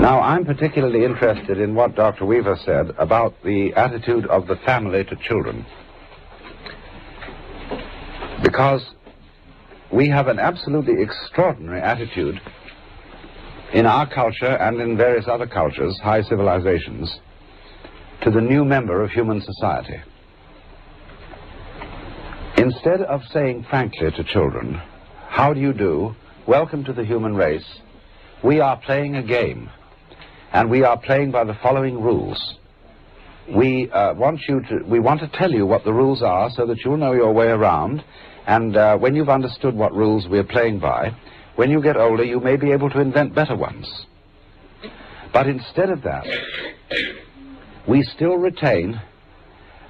Now, I'm particularly interested in what Dr. Weaver said about the attitude of the family to children, because we have an absolutely extraordinary attitude in our culture and in various other cultures, high civilizations, to the new member of human society. Instead of saying frankly to children, "How do you do? Welcome to the human race. We are playing a game, and we are playing by the following rules. We want to tell you what the rules are so that you'll know your way around, and when you've understood what rules we're playing by, when you get older you may be able to invent better ones." But instead of that, we still retain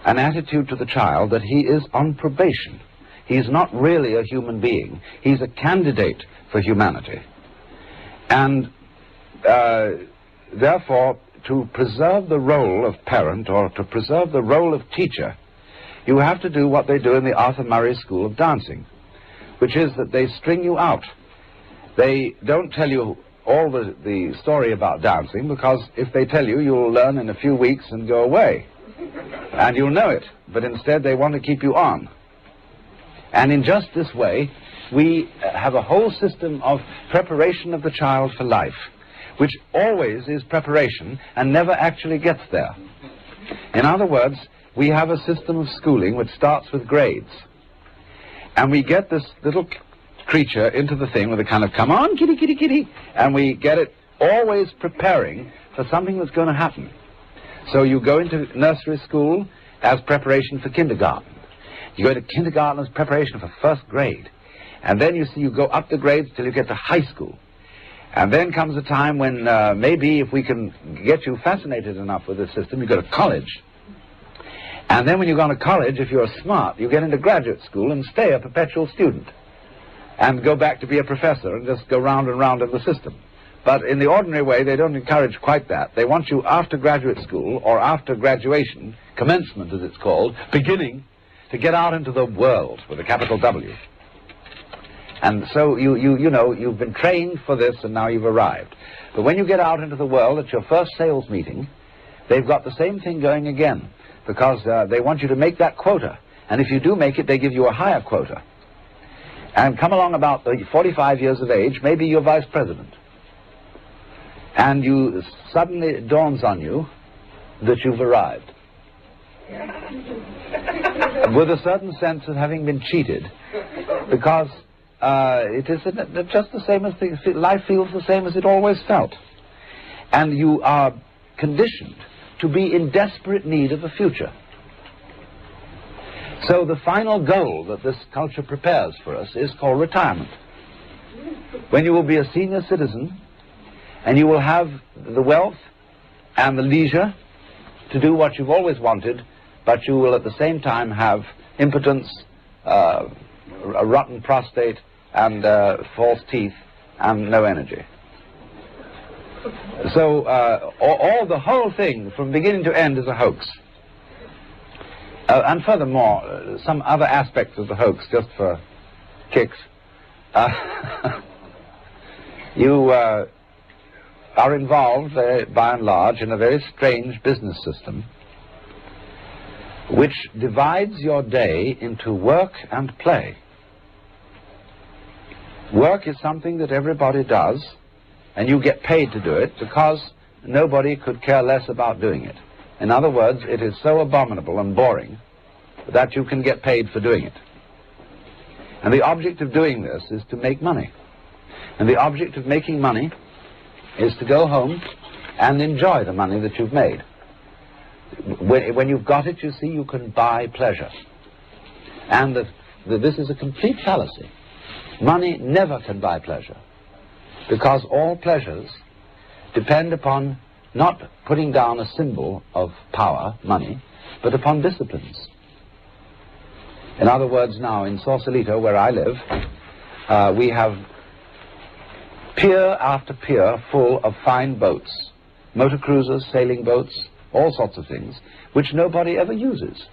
an attitude to the child that he is on probation. He's not really a human being. He's a candidate for humanity. And therefore, to preserve the role of parent or to preserve the role of teacher, you have to do what they do in the Arthur Murray School of Dancing, which is that they string you out. They don't tell you all the story about dancing, because if they tell you, you'll learn in a few weeks and go away, and you'll know it. But instead, they want to keep you on. And in just this way, we have a whole system of preparation of the child for life, which always is preparation and never actually gets there. In other words, we have a system of schooling which starts with grades. And we get this little creature into the thing with a kind of, "Come on, kitty, kitty, kitty," and we get it always preparing for something that's going to happen. So you go into nursery school as preparation for kindergarten. You go to kindergarten as preparation for first grade. And then you go up the grades till you get to high school. And then comes a time when maybe if we can get you fascinated enough with this system, you go to college. And then when you go to college, if you're smart, you get into graduate school and stay a perpetual student and go back to be a professor and just go round and round in the system. But in the ordinary way, they don't encourage quite that. They want you after graduate school or after graduation, commencement as it's called, beginning, to get out into the world with a capital W. And so you know, you've been trained for this and now you've arrived. But when you get out into the world at your first sales meeting, they've got the same thing going again, because they want you to make that quota. And if you do make it, they give you a higher quota. And come along about 45 years of age, maybe you're vice president. And suddenly it dawns on you that you've arrived. With a certain sense of having been cheated, because it is just the same as life feels the same as it always felt. And you are conditioned to be in desperate need of a future. So the final goal that this culture prepares for us is called retirement, when you will be a senior citizen and you will have the wealth and the leisure to do what you've always wanted, but you will at the same time have impotence, a rotten prostate, and false teeth, and no energy. So the whole thing from beginning to end is a hoax. And furthermore, some other aspects of the hoax, just for kicks. You are involved, by and large, in a very strange business system which divides your day into work and play. Work is something that everybody does, and you get paid to do it because nobody could care less about doing it. In other words, it is so abominable and boring that you can get paid for doing it. And the object of doing this is to make money. And the object of making money is to go home and enjoy the money that you've made. When you've got it, you see, you can buy pleasure. And this is a complete fallacy. Money never can buy pleasure, because all pleasures depend upon not putting down a symbol of power, money, but upon disciplines. In other words, now in Sausalito, where I live, we have pier after pier full of fine boats, motor cruisers, sailing boats, all sorts of things, which nobody ever uses,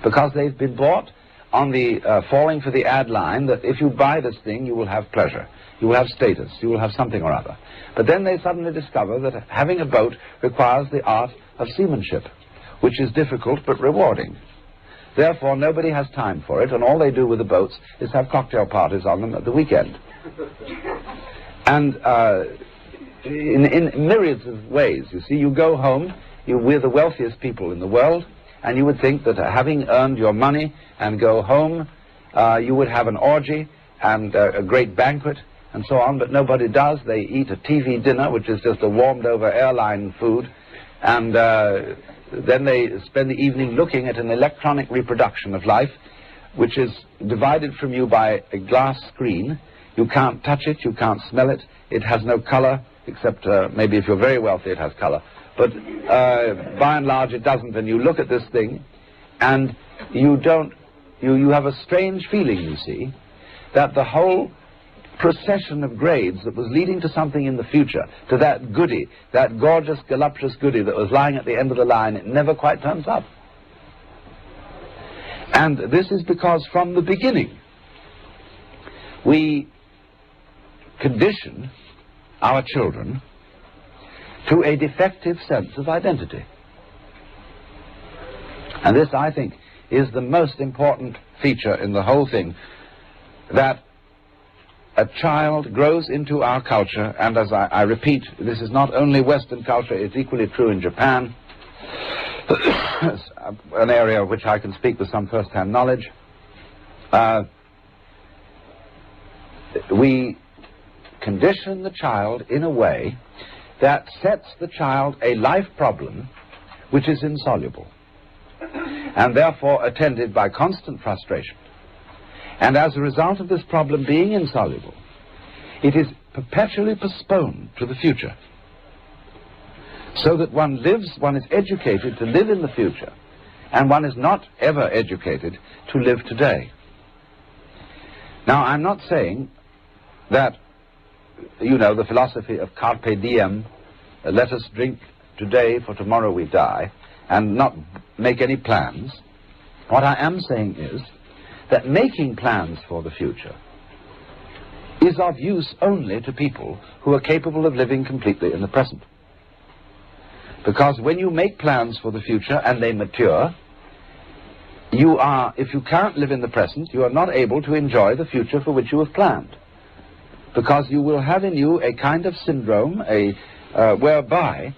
because they've been bought on the falling for the ad line that if you buy this thing, you will have pleasure. You will have status. You will have something or other. But then they suddenly discover that having a boat requires the art of seamanship, which is difficult but rewarding. Therefore, nobody has time for it, and all they do with the boats is have cocktail parties on them at the weekend. And in myriads of ways, you see, you go home, we're the wealthiest people in the world, and you would think that having earned your money and go home, you would have an orgy and a great banquet and so on, but nobody does. They eat a TV dinner, which is just a warmed-over airline food, and then they spend the evening looking at an electronic reproduction of life, which is divided from you by a glass screen. You can't touch it, you can't smell it, it has no color, except maybe if you're very wealthy it has color. But by and large it doesn't, and you look at this thing, and you have a strange feeling, you see, that the whole procession of grades that was leading to something in the future, to that goody, that gorgeous, voluptuous goody that was lying at the end of the line, it never quite turns up. And this is because from the beginning we condition our children to a defective sense of identity. And this, I think, is the most important feature in the whole thing, that a child grows into our culture, and as I repeat, this is not only Western culture, it's equally true in Japan, an area of which I can speak with some first-hand knowledge. We condition the child in a way that sets the child a life problem which is insoluble, and therefore attended by constant frustration. And as a result of this problem being insoluble, it is perpetually postponed to the future, so that one is educated to live in the future, and one is not ever educated to live today. Now, I'm not saying that, you know, the philosophy of carpe diem, let us drink today for tomorrow we die, and not make any plans. What I am saying is that making plans for the future is of use only to people who are capable of living completely in the present. Because when you make plans for the future and they mature, if you can't live in the present, you are not able to enjoy the future for which you have planned. Because you will have in you a kind of syndrome, whereby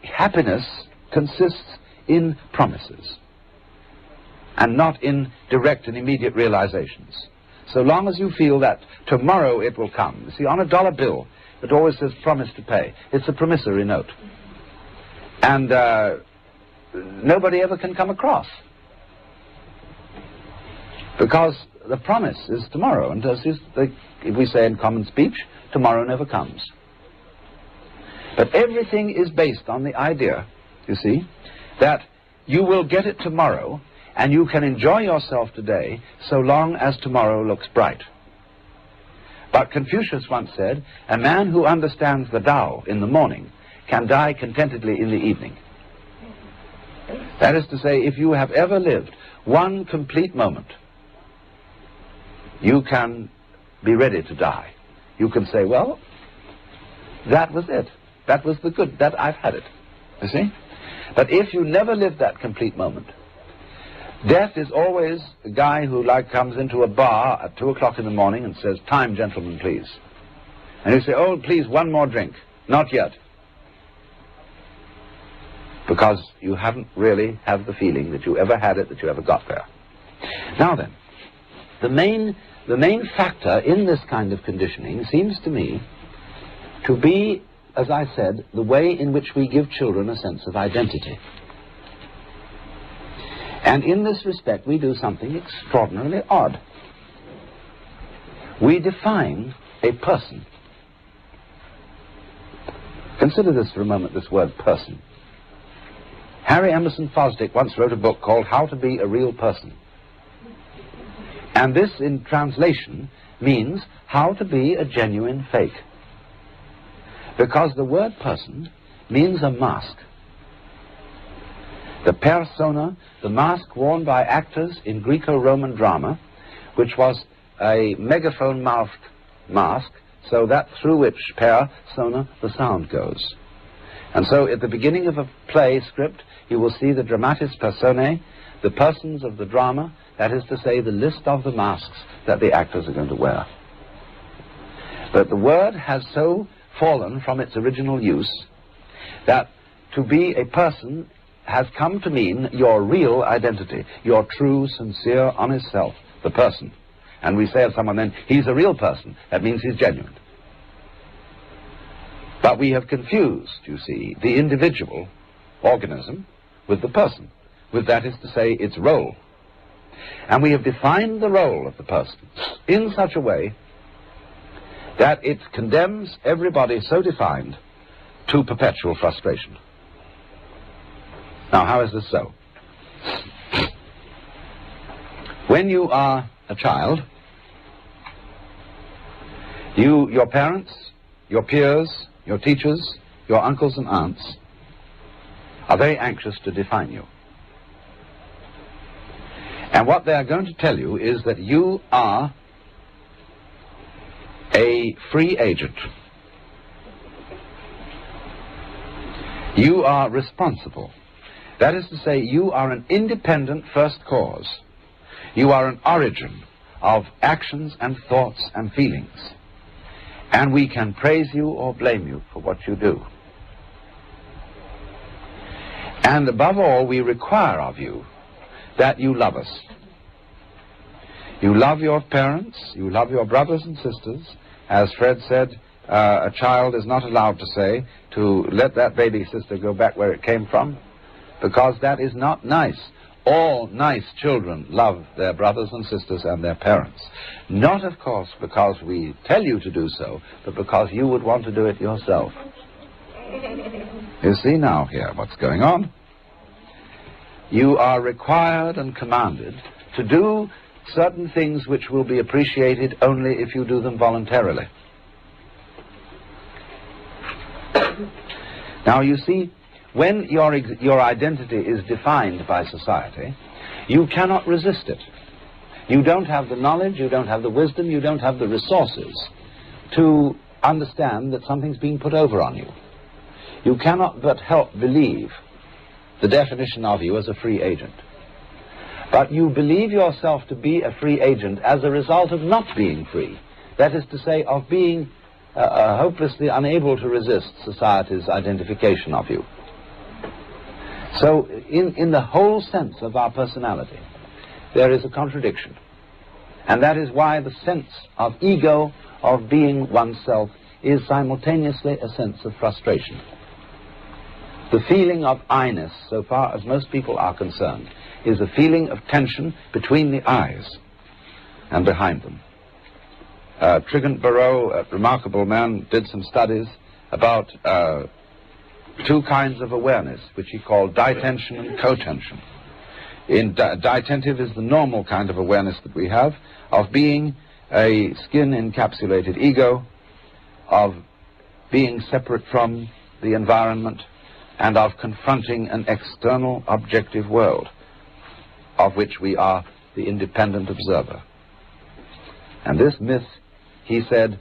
happiness consists in promises and not in direct and immediate realizations. So long as you feel that tomorrow it will come. You see, on a dollar bill, it always says promise to pay. It's a promissory note. And nobody ever can come across, because the promise is tomorrow, and if we say in common speech, tomorrow never comes. But everything is based on the idea, you see, that you will get it tomorrow, and you can enjoy yourself today so long as tomorrow looks bright. But Confucius once said, a man who understands the Tao in the morning can die contentedly in the evening. That is to say, if you have ever lived one complete moment, you can be ready to die. You can say, well, that was it. That was the good. That I've had it. You see? But if you never live that complete moment, death is always a guy who comes into a bar at 2 o'clock in the morning and says, time, gentlemen, please. And you say, oh, please, one more drink. Not yet. Because you haven't really had the feeling that you ever had it, that you ever got there. Now then, the main factor in this kind of conditioning seems to me to be, as I said, the way in which we give children a sense of identity. And in this respect, we do something extraordinarily odd. We define a person. Consider this for a moment, this word person. Harry Emerson Fosdick once wrote a book called How to Be a Real Person. And this, in translation, means how to be a genuine fake. Because the word person means a mask. The persona, the mask worn by actors in Greco-Roman drama, which was a megaphone-mouthed mask so that through which persona the sound goes. And so at the beginning of a play script, you will see the dramatis personae, the persons of the drama, that is to say, the list of the masks that the actors are going to wear. But the word has so fallen from its original use that to be a person has come to mean your real identity, your true, sincere, honest self, the person. And we say of someone then, he's a real person. That means he's genuine. But we have confused, you see, the individual organism with the person, with, that is to say, its role. And we have defined the role of the person in such a way that it condemns everybody so defined to perpetual frustration. Now, how is this so? When you are a child, your parents, your peers, your teachers, your uncles and aunts are very anxious to define you. And what they are going to tell you is that you are a free agent. You are responsible. That is to say, you are an independent first cause. You are an origin of actions and thoughts and feelings. And we can praise you or blame you for what you do. And above all, we require of you that you love us. You love your parents, you love your brothers and sisters. As Fred said, a child is not allowed to say to let that baby sister go back where it came from, because that is not nice. All nice children love their brothers and sisters and their parents. Not, of course, because we tell you to do so, but because you would want to do it yourself. You see now here what's going on. You are required and commanded to do certain things which will be appreciated only if you do them voluntarily. Now, you see, when your identity is defined by society, you cannot resist it. You don't have the knowledge, you don't have the wisdom, you don't have the resources to understand that something's being put over on you. You cannot but help believe the definition of you as a free agent. But you believe yourself to be a free agent as a result of not being free. That is to say, of being hopelessly unable to resist society's identification of you. So, in the whole sense of our personality, there is a contradiction. And that is why the sense of ego, of being oneself, is simultaneously a sense of frustration. The feeling of I-ness, so far as most people are concerned, is a feeling of tension between the eyes and behind them. Trigant Barreau, a remarkable man, did some studies about two kinds of awareness, which he called ditension and cotension. Ditentive is the normal kind of awareness that we have, of being a skin-encapsulated ego, of being separate from the environment, and of confronting an external objective world, of which we are the independent observer. And this myth, he said,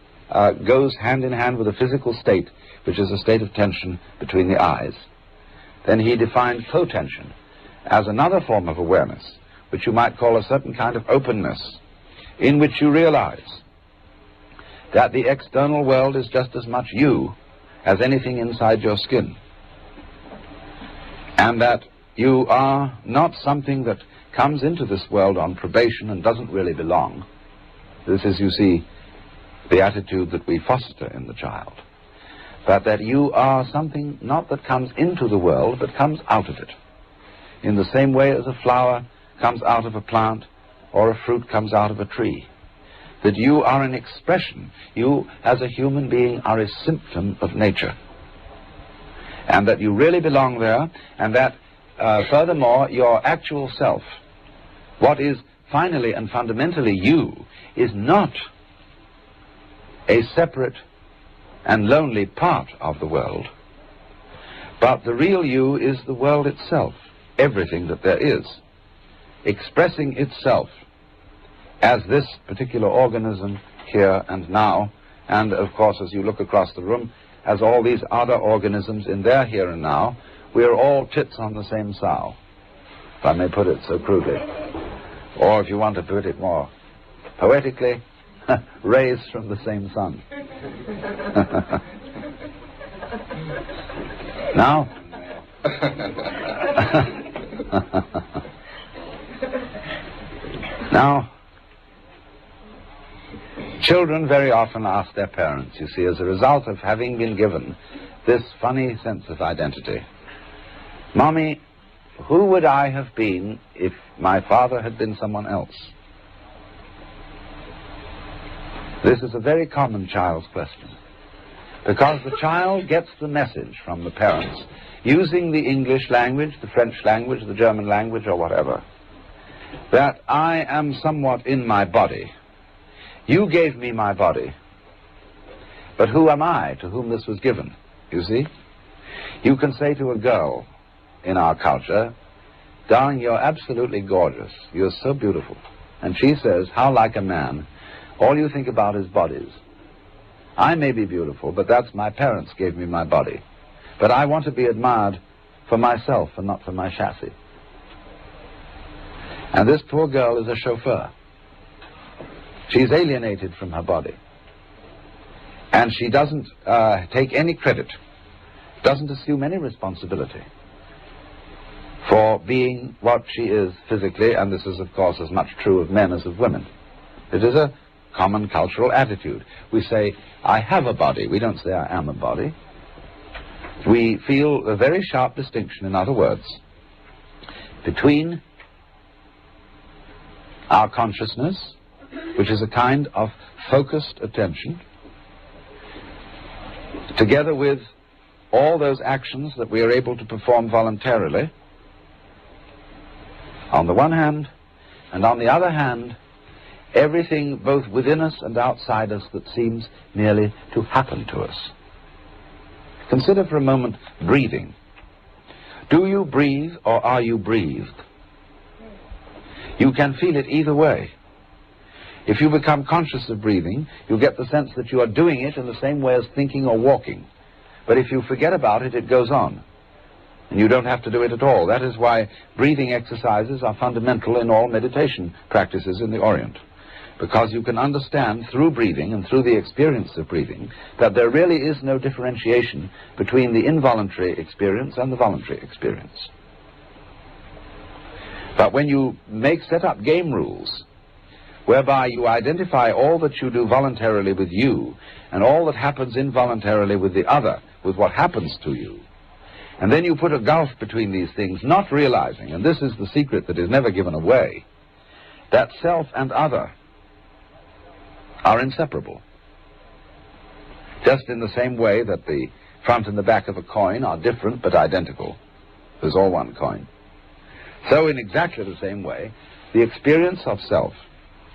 goes hand in hand with a physical state, which is a state of tension between the eyes. Then he defined cotension as another form of awareness, which you might call a certain kind of openness, in which you realize that the external world is just as much you as anything inside your skin, and that you are not something that comes into this world on probation and doesn't really belong. This is, you see, the attitude that we foster in the child. But that you are something not that comes into the world, but comes out of it. In the same way as a flower comes out of a plant, or a fruit comes out of a tree. That you are an expression. You, as a human being, are a symptom of nature. And that you really belong there, and that, furthermore, your actual self, what is finally and fundamentally you, is not a separate and lonely part of the world, but the real you is the world itself, everything that there is, expressing itself as this particular organism here and now, and of course as you look across the room, as all these other organisms in their here and now, we are all tits on the same sow, if I may put it so crudely. Or if you want to put it more poetically, rays from the same sun. Now, now, children very often ask their parents, you see, as a result of having been given this funny sense of identity, "Mommy, who would I have been if my father had been someone else?" This is a very common child's question, because the child gets the message from the parents using the English language, the French language, the German language, or whatever, that I am somewhat in my body. You gave me my body, but who am I to whom this was given? You see? You can say to a girl in our culture, "Darling, you're absolutely gorgeous. You're so beautiful." And she says, "How like a man. All you think about is bodies. I may be beautiful, but that's my parents gave me my body. But I want to be admired for myself and not for my chassis." And this poor girl is a chauffeur. She's alienated from her body. And she doesn't take any credit, doesn't assume any responsibility for being what she is physically, and this is, of course, as much true of men as of women. It is a common cultural attitude. We say, "I have a body." We don't say, "I am a body." We feel a very sharp distinction, in other words, between our consciousness, which is a kind of focused attention, together with all those actions that we are able to perform voluntarily, on the one hand, and on the other hand, everything both within us and outside us that seems merely to happen to us. Consider for a moment breathing. Do you breathe or are you breathed? You can feel it either way. If you become conscious of breathing, you get the sense that you are doing it in the same way as thinking or walking. But if you forget about it, it goes on. And you don't have to do it at all. That is why breathing exercises are fundamental in all meditation practices in the Orient. Because you can understand through breathing and through the experience of breathing that there really is no differentiation between the involuntary experience and the voluntary experience. But when you set up game rules whereby you identify all that you do voluntarily with you and all that happens involuntarily with the other, with what happens to you, and then you put a gulf between these things, not realizing, and this is the secret that is never given away, that self and other are inseparable. Just in the same way that the front and the back of a coin are different but identical. There's all one coin. So in exactly the same way, the experience of self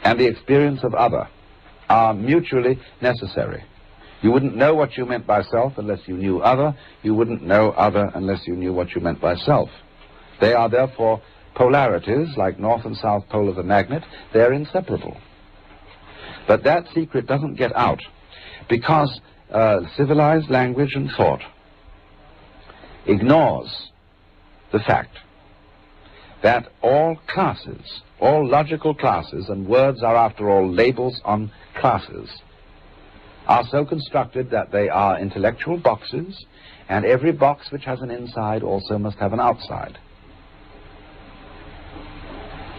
and the experience of other are mutually necessary. You wouldn't know what you meant by self unless you knew other. You wouldn't know other unless you knew what you meant by self. They are therefore polarities, like north and south pole of a magnet. They're inseparable. But that secret doesn't get out because civilized language and thought ignores the fact that all classes, all logical classes, and words are after all labels on classes, are so constructed that they are intellectual boxes, and every box which has an inside also must have an outside.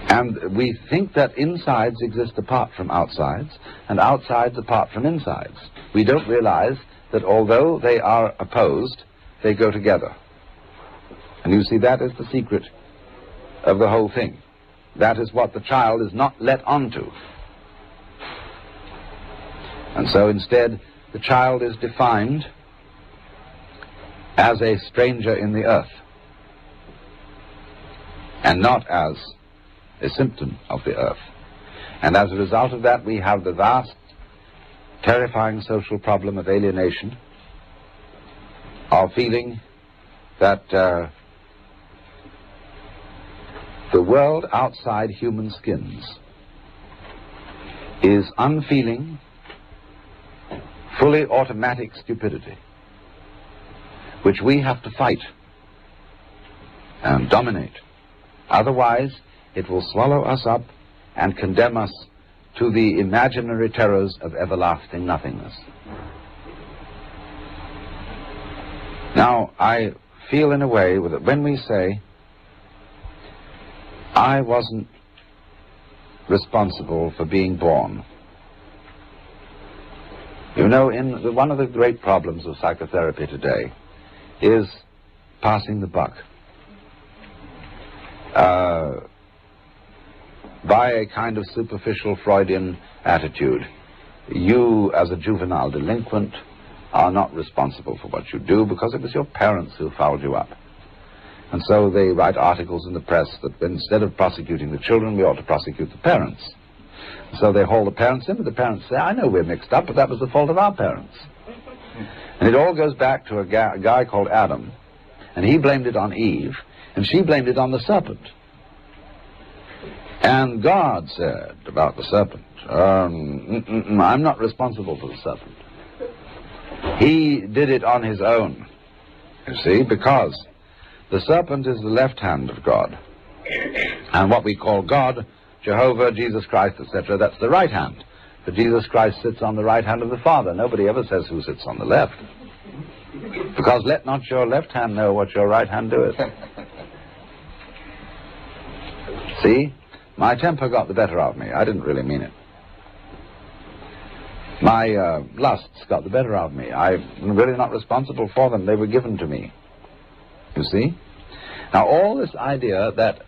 And we think that insides exist apart from outsides, and outsides apart from insides. We don't realize that although they are opposed, they go together. And you see, that is the secret of the whole thing. That is what the child is not let onto. And so instead, the child is defined as a stranger in the earth, and not as a symptom of the earth. And as a result of that, we have the vast, terrifying social problem of alienation, of feeling that the world outside human skins is unfeeling, fully automatic stupidity, which we have to fight and dominate. Otherwise, it will swallow us up and condemn us to the imaginary terrors of everlasting nothingness. Now, I feel in a way that when we say, I wasn't responsible for being born. You know, one of the great problems of psychotherapy today is passing the buck. By a kind of superficial Freudian attitude, you, as a juvenile delinquent, are not responsible for what you do because it was your parents who fouled you up. And so they write articles in the press that instead of prosecuting the children, we ought to prosecute the parents. So they haul the parents in, but the parents say, I know we're mixed up, but that was the fault of our parents. And it all goes back to a guy called Adam, and he blamed it on Eve, and she blamed it on the serpent. And God said about the serpent, I'm not responsible for the serpent. He did it on his own, you see, because the serpent is the left hand of God. And what we call God, Jehovah, Jesus Christ, etc., that's the right hand. But Jesus Christ sits on the right hand of the Father. Nobody ever says who sits on the left. Because let not your left hand know what your right hand doeth. See? My temper got the better of me. I didn't really mean it. My lusts got the better of me. I'm really not responsible for them. They were given to me. You see? Now, all this idea that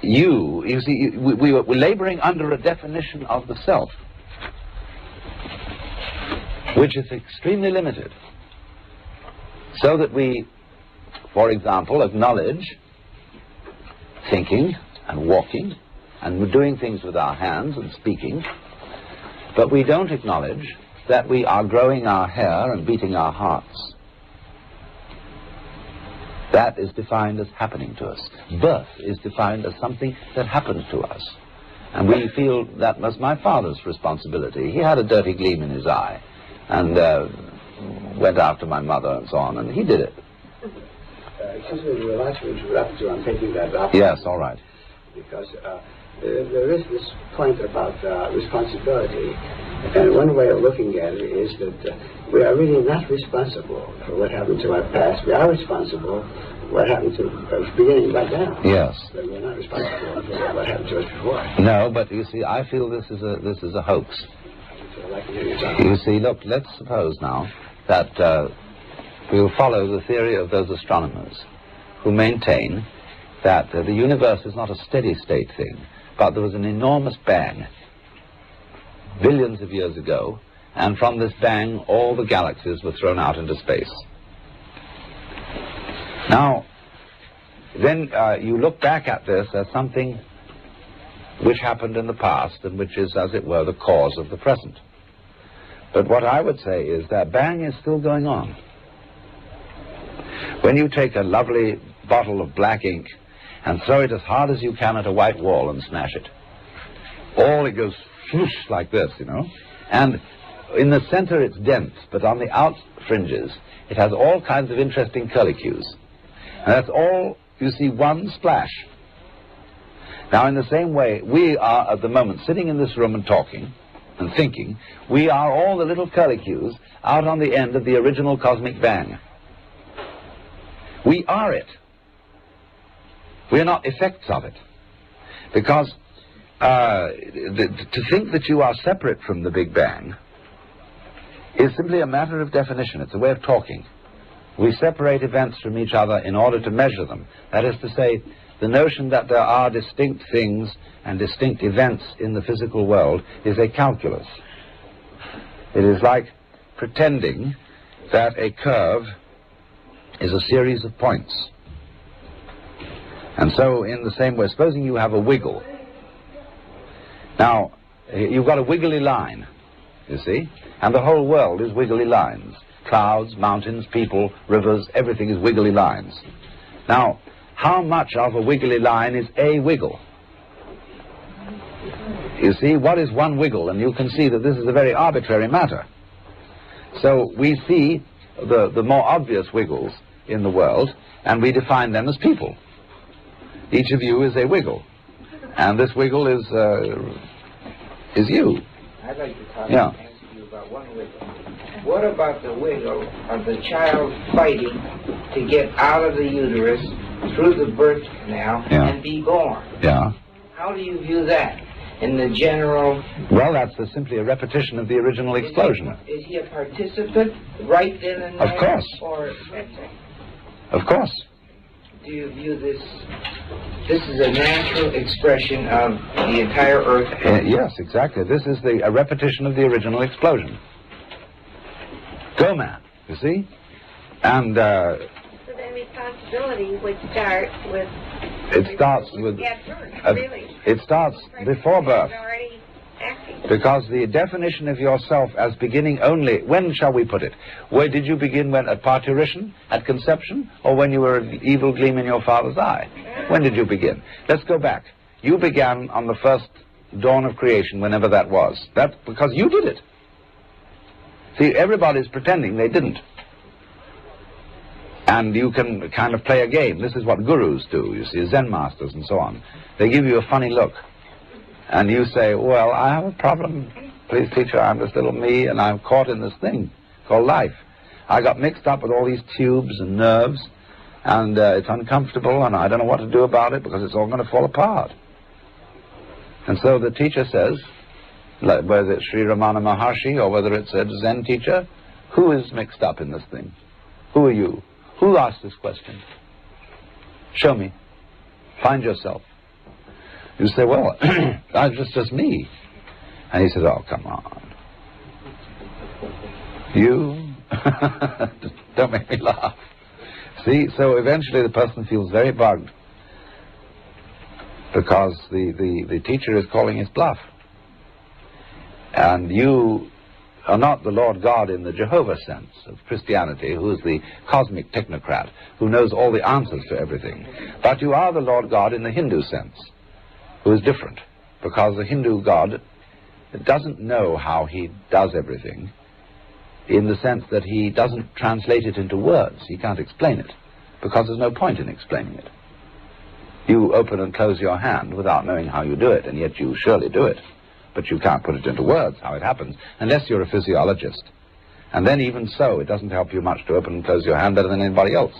you see, we're laboring under a definition of the self, which is extremely limited. So that we, for example, acknowledge thinking and walking and doing things with our hands and speaking, but we don't acknowledge that we are growing our hair and beating our hearts. That is defined as happening to us. Birth is defined as something that happened to us. And we feel that was my father's responsibility. He had a dirty gleam in his eye and went after my mother and so on, and he did it. Excuse me, we'll ask you to interrupt you. I'm taking that up. Yes, all right. Because there is this point about responsibility, and one way of looking at it is that we are really not responsible for what happened to our past. We are responsible for what happened to us beginning right now. Yes. But we're not responsible for what happened to us before. No, but you see, I feel this is a hoax. So I'd like to hear you talk. You see, look, let's suppose now that we'll follow the theory of those astronomers who maintain that the universe is not a steady state thing, but there was an enormous bang billions of years ago, and from this bang all the galaxies were thrown out into space. Now, then you look back at this as something which happened in the past and which is, as it were, the cause of the present. But what I would say is that bang is still going on. When you take a lovely bottle of black ink and throw it as hard as you can at a white wall and smash it, all it goes swoosh like this, you know, and in the center it's dense, but on the out fringes it has all kinds of interesting curlicues, and that's all, you see, one splash. Now, in the same way, we are at the moment sitting in this room and talking and thinking. We are all the little curlicues out on the end of the original cosmic bang. We are it. We are not effects of it. Because to think that you are separate from the Big Bang is simply a matter of definition. It's a way of talking. We separate events from each other in order to measure them. That is to say, the notion that there are distinct things and distinct events in the physical world is a calculus. It is like pretending that a curve is a series of points. And so, in the same way, supposing you have a wiggle. Now, you've got a wiggly line, you see, and the whole world is wiggly lines. Clouds, mountains, people, rivers, everything is wiggly lines. Now, how much of a wiggly line is a wiggle? You see, what is one wiggle? And you can see that this is a very arbitrary matter. So we see the more obvious wiggles in the world, and we define them as people. Each of you is a wiggle, and this wiggle is you. I'd like to ask you about one wiggle. What about the wiggle of the child fighting to get out of the uterus through the birth canal and be born? Yeah. How do you view that in the general? Well, that's simply a repetition of the original explosion. Is he a participant right then and there? Of course. Or of course. do you view this? This is a natural expression of the entire Earth. Yes, exactly. This is a repetition of the original explosion. Go, man. You see? And so then responsibility would start with. It starts with. Really. It starts before birth. Already acting. Because the definition of yourself as beginning only, when shall we put it? Where did you begin? When at parturition, at conception, or when you were an evil gleam in your father's eye? When did you begin? Let's go back. You began on the first dawn of creation, whenever that was. That's because you did it. See, everybody's pretending they didn't. And you can kind of play a game. This is what gurus do, you see, Zen masters and so on. They give you a funny look. And you say, well, I have a problem. Please, teacher, I'm this little me, and I'm caught in this thing called life. I got mixed up with all these tubes and nerves, and it's uncomfortable, and I don't know what to do about it because it's all going to fall apart. And so the teacher says, whether it's Sri Ramana Maharshi or whether it's a Zen teacher, who is mixed up in this thing? Who are you? Who asked this question? Show me. Find yourself. You say, well, that's just me. And he says, oh, come on. You? Don't make me laugh. See, so eventually the person feels very bugged because the teacher is calling his bluff. And you are not the Lord God in the Jehovah sense of Christianity, who is the cosmic technocrat, who knows all the answers to everything. But you are the Lord God in the Hindu sense, who is different, because the Hindu God doesn't know how he does everything, in the sense that he doesn't translate it into words. He can't explain it, because there's no point in explaining it. You open and close your hand without knowing how you do it, and yet you surely do it. But you can't put it into words, how it happens, unless you're a physiologist. And then even so, it doesn't help you much to open and close your hand better than anybody else.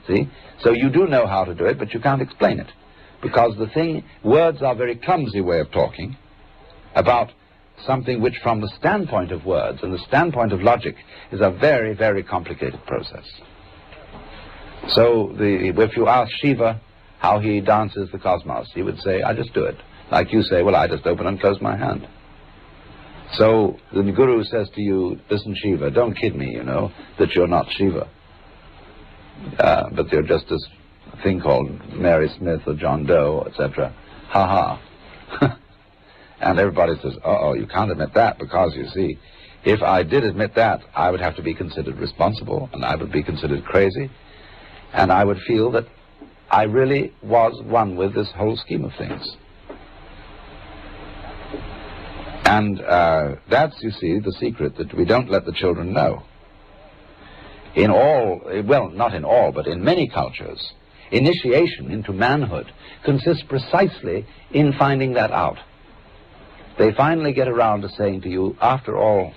See? So you do know how to do it, but you can't explain it. Because words are a very clumsy way of talking about something which from the standpoint of words and the standpoint of logic is a very, very complicated process. So if you ask Shiva how he dances the cosmos, he would say, I just do it. Like you say, well, I just open and close my hand. So the guru says to you, listen, Shiva, don't kid me, that you're not Shiva. But you're just this thing called Mary Smith or John Doe, etc. Ha ha. And everybody says, uh-oh, you can't admit that, because, you see, if I did admit that, I would have to be considered responsible, and I would be considered crazy, and I would feel that I really was one with this whole scheme of things. And that's, you see, the secret that we don't let the children know. In all, well, not in all, but in many cultures, initiation into manhood consists precisely in finding that out. They finally get around to saying to you, after all,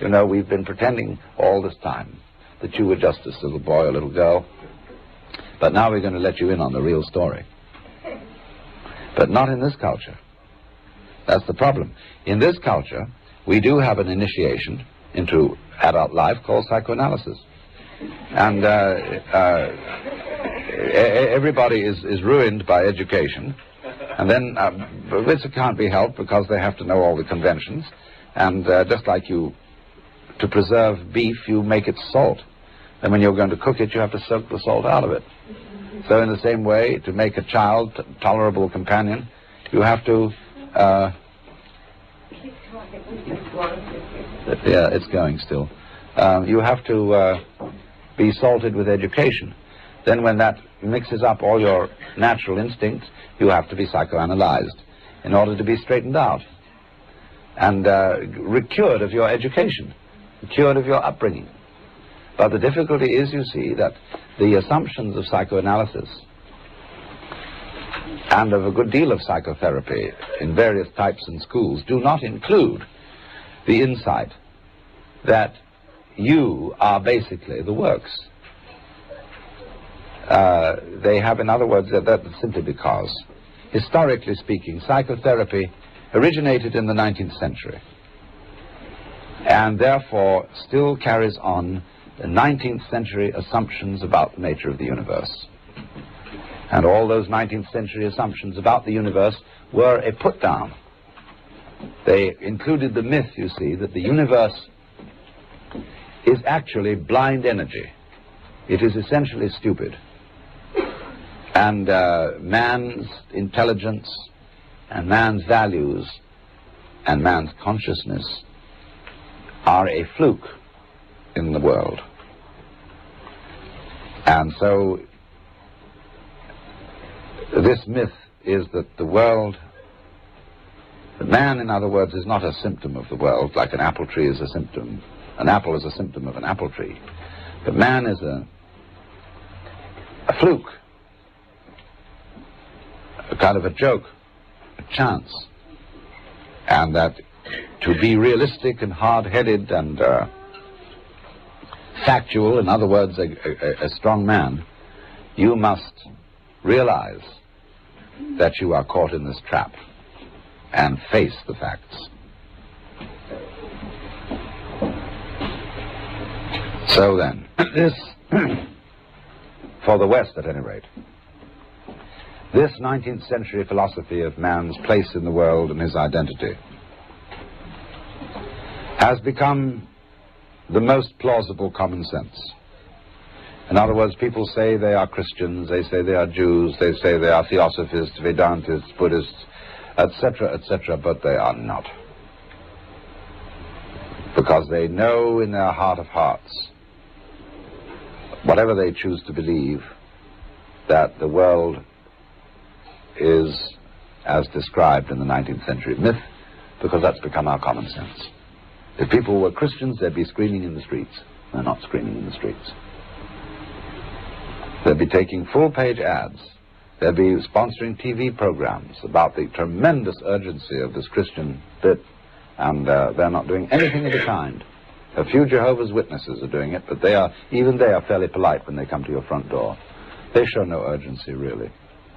we've been pretending all this time that you were just this little boy or little girl, but now we're going to let you in on the real story. But not in this culture. That's the problem. In this culture, we do have an initiation into adult life called psychoanalysis. And everybody is ruined by education. And then, this can't be helped because they have to know all the conventions. And just like to preserve beef, you make it salt. And when you're going to cook it, you have to soak the salt out of it. So in the same way, to make a child tolerable companion, you have to... yeah, it's going still. You have to be salted with education. Then when that mixes up all your natural instincts, you have to be psychoanalyzed in order to be straightened out and cured of your education. cured of your upbringing. But the difficulty is, you see, that the assumptions of psychoanalysis and of a good deal of psychotherapy in various types and schools do not include the insight that you are basically the works. They have, in other words, that's simply because, historically speaking, psychotherapy originated in the 19th century and therefore still carries on the 19th century assumptions about the nature of the universe. And all those 19th century assumptions about the universe were a put-down. They included the myth, you see, that the universe is actually blind energy. It is essentially stupid. And man's intelligence and man's values and man's consciousness are a fluke in the world. And so this myth is that the world, the man, in other words, is not a symptom of the world, like an apple tree is a symptom. An apple is a symptom of an apple tree. But man is a fluke, a kind of a joke, a chance. And that to be realistic and hard-headed and factual, in other words, a strong man, you must realize that you are caught in this trap and face the facts. So then, this, for the West at any rate, this 19th century philosophy of man's place in the world and his identity has become the most plausible common sense. In other words, people say they are Christians, they say they are Jews, they say they are Theosophists, Vedantists, Buddhists, etc., but they are not. Because they know in their heart of hearts, whatever they choose to believe, that the world is as described in the 19th century myth, because that's become our common sense. If people were Christians, they'd be screaming in the streets. They're not screaming in the streets. They'll be taking full-page ads. They'll be sponsoring TV programs about the tremendous urgency of this Christian bit, and they're not doing anything of the kind. A few Jehovah's Witnesses are doing it, but even they are fairly polite when they come to your front door. They show no urgency, really.